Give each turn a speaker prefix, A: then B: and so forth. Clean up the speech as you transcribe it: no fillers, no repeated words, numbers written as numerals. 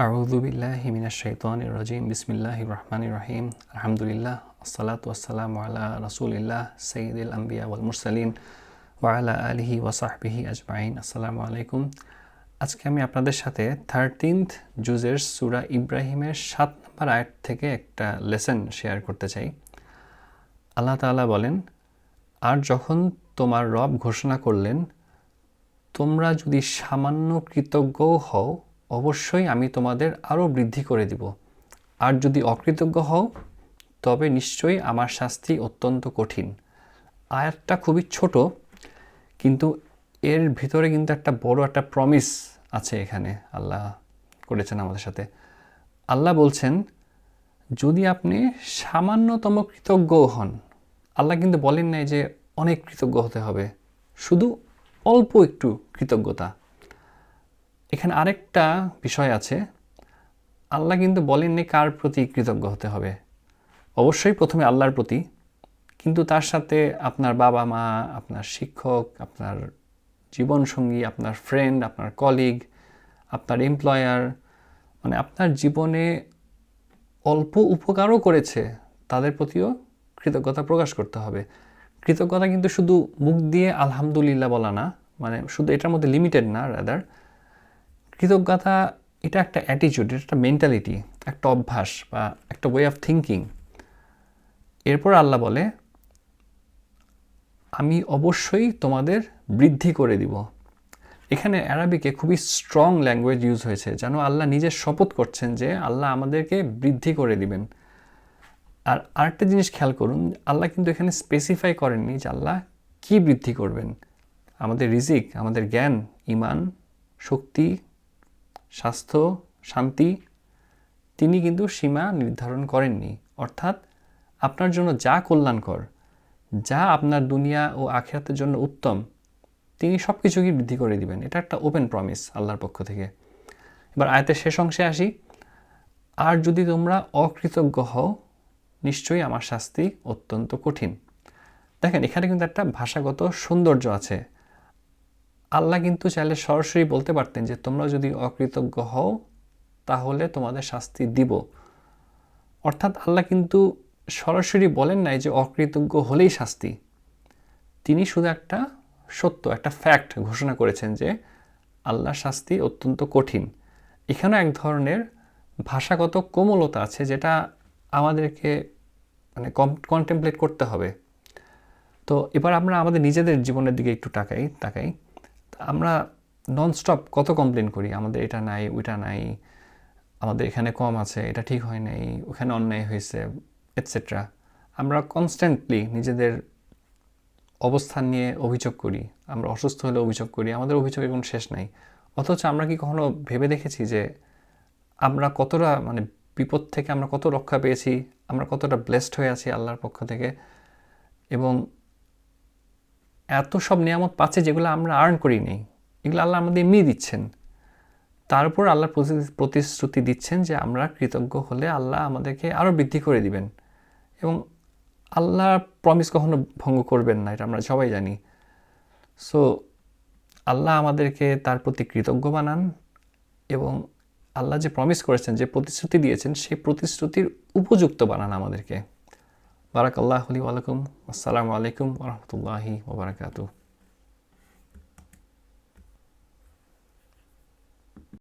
A: আউযু বিল্লাহি মিনাশ শাইতানির রাজিম বিসমিল্লাহির রহমানির রহিম আলহামদুলিল্লাহ আসসালাতু ওয়াসসালামু আলা রাসূলিল্লাহ সাইয়্যিদিল আম্বিয়া ওয়াল মুরসালিন ওয়া আলা আলিহি ওয়া সাহবিহি আজমাইন। আসসালামু আলাইকুম। আজকে আমি আপনাদের সাথে 13th জুজের সূরা ইব্রাহিমের 7 নম্বর আয়াত থেকে একটা লেসন শেয়ার করতে চাই। আল্লাহ তাআলা বলেন, আর যখন তোমার রব ঘোষণা করলেন, তোমরা যদি সামান্য কৃতজ্ঞও হও অবশ্যই আমি তোমাদের আরও বৃদ্ধি করে দিব, আর যদি অকৃতজ্ঞ হও তবে নিশ্চয়ই আমার শাস্তি অত্যন্ত কঠিন। আয়াতটা খুবই ছোট, কিন্তু এর ভিতরে কিন্তু একটা বড় একটা প্রমিস আছে। এখানে আল্লাহ করেছেন আমাদের সাথে। আল্লাহ বলছেন, যদি আপনি সামান্যতম কৃতজ্ঞও হন, আল্লাহ কিন্তু বলেন নাই যে অনেক কৃতজ্ঞ হতে হবে, শুধু অল্প একটু কৃতজ্ঞতা। এখানে আরেকটা বিষয় আছে, আল্লাহ কিন্তু বলেননি কার প্রতি কৃতজ্ঞ হতে হবে। অবশ্যই প্রথমে আল্লাহর প্রতি, কিন্তু তার সাথে আপনার বাবা মা, আপনার শিক্ষক, আপনার জীবনসঙ্গী, আপনার ফ্রেন্ড, আপনার কলিগ, আপনার এমপ্লয়ার, মানে আপনার জীবনে অল্প উপকারও করেছে তাদের প্রতিও কৃতজ্ঞতা প্রকাশ করতে হবে। কৃতজ্ঞতা কিন্তু শুধু মুখ দিয়ে আলহামদুলিল্লাহ বলা না, মানে শুধু এটার মধ্যে লিমিটেড না, রাদার কৃতজ্ঞতা এটা একটা অ্যাটিটিউড, এটা একটা মেন্টালিটি, একটা অভ্যাস বা একটা ওয়ে অফ থিঙ্কিং। এরপর আল্লাহ বলে, আমি অবশ্যই তোমাদের বৃদ্ধি করে দিব। এখানে অ্যারাবিকে খুবই স্ট্রং ল্যাঙ্গুয়েজ ইউজ হয়েছে, যেন আল্লাহ নিজে শপথ করছেন যে আল্লাহ আমাদেরকে বৃদ্ধি করে দিবেন। আর আরেকটা জিনিস খেয়াল করুন, আল্লাহ কিন্তু এখানে স্পেসিফাই করেননি যে আল্লাহ কি বৃদ্ধি করবেন। আমাদের রিজিক, আমাদের জ্ঞান, ঈমান, শক্তি, স্বাস্থ্য, শান্তি, তিনি কিন্তু সীমা নির্ধারণ করেননি। অর্থাৎ আপনার জন্য যা কল্যাণকর, যা আপনার দুনিয়া ও আখিরাতের জন্য উত্তম, তিনি সব কিছুকেই বৃদ্ধি করে দিবেন। এটা একটা ওপেন প্রমিস আল্লাহর পক্ষ থেকে। এবার আয়াতের শেষ অংশে আসি, আর যদি তোমরা অকৃতজ্ঞ হও নিশ্চয়ই আমার শাস্তি অত্যন্ত কঠিন। দেখেন, এখানে কিন্তু একটা ভাষাগত সৌন্দর্য আছে। আল্লাহ কিন্তু চাইলে সরাসরি বলতে পারতেন যে তোমরা যদি অকৃতজ্ঞ হও তাহলে তোমাদের শাস্তি দিব। অর্থাৎ আল্লাহ কিন্তু সরাসরি বলেন নাই যে অকৃতজ্ঞ হলেই শাস্তি। তিনি শুধু একটা সত্য, একটা ফ্যাক্ট ঘোষণা করেছেন যে আল্লাহর শাস্তি অত্যন্ত কঠিন। এখানে এক ধরনের ভাষাগত কোমলতা আছে, যেটা আমাদেরকে মানে কন্টেমপ্লেট করতে হবে। তো এবার আমরা আমাদের নিজেদের জীবনের দিকে একটু তাকাই। আমরা ননস্টপ কত কমপ্লেন করি, আমাদের এটা নাই, ওইটা নাই, আমাদের এখানে কম আছে, এটা ঠিক হয় নাই, ওখানে অন্যায় হয়েছে, এটসেট্রা। আমরা কনস্ট্যান্টলি নিজেদের অবস্থান নিয়ে অভিযোগ করি, আমরা অসুস্থ হলে অভিযোগ করি, আমাদের অভিযোগের কোনো শেষ নাই। অথচ আমরা কি কখনো ভেবে দেখেছি যে আমরা কতটা মানে বিপদ থেকে আমরা কত রক্ষা পেয়েছি, আমরা কতটা ব্লেসড হয়ে আছি আল্লাহর পক্ষ থেকে, এবং এত সব নিয়ামত পাচ্ছে যেগুলো আমরা আর্ন করি নেই, এগুলো আল্লাহ আমাদের এমনি দিচ্ছেন। তার উপর আল্লাহ প্রতিশ্রুতি দিচ্ছেন যে আমরা কৃতজ্ঞ হলে আল্লাহ আমাদেরকে আরও বৃদ্ধি করে দিবেন, এবং আল্লাহ প্রমিস কখনো ভঙ্গ করবেন না, এটা আমরা সবাই জানি। সো আল্লাহ আমাদেরকে তার প্রতি কৃতজ্ঞ বানান, এবং আল্লাহ যে প্রমিস করেছেন, যে প্রতিশ্রুতি দিয়েছেন, সেই প্রতিশ্রুতির উপযুক্ত বানান আমাদেরকে। বারাকাল্লাহু লি ওয়া লাকুম। আসসালামু আলাইকুম ওয়া রাহমাতুল্লাহি ওয়া বারাকাতুহু।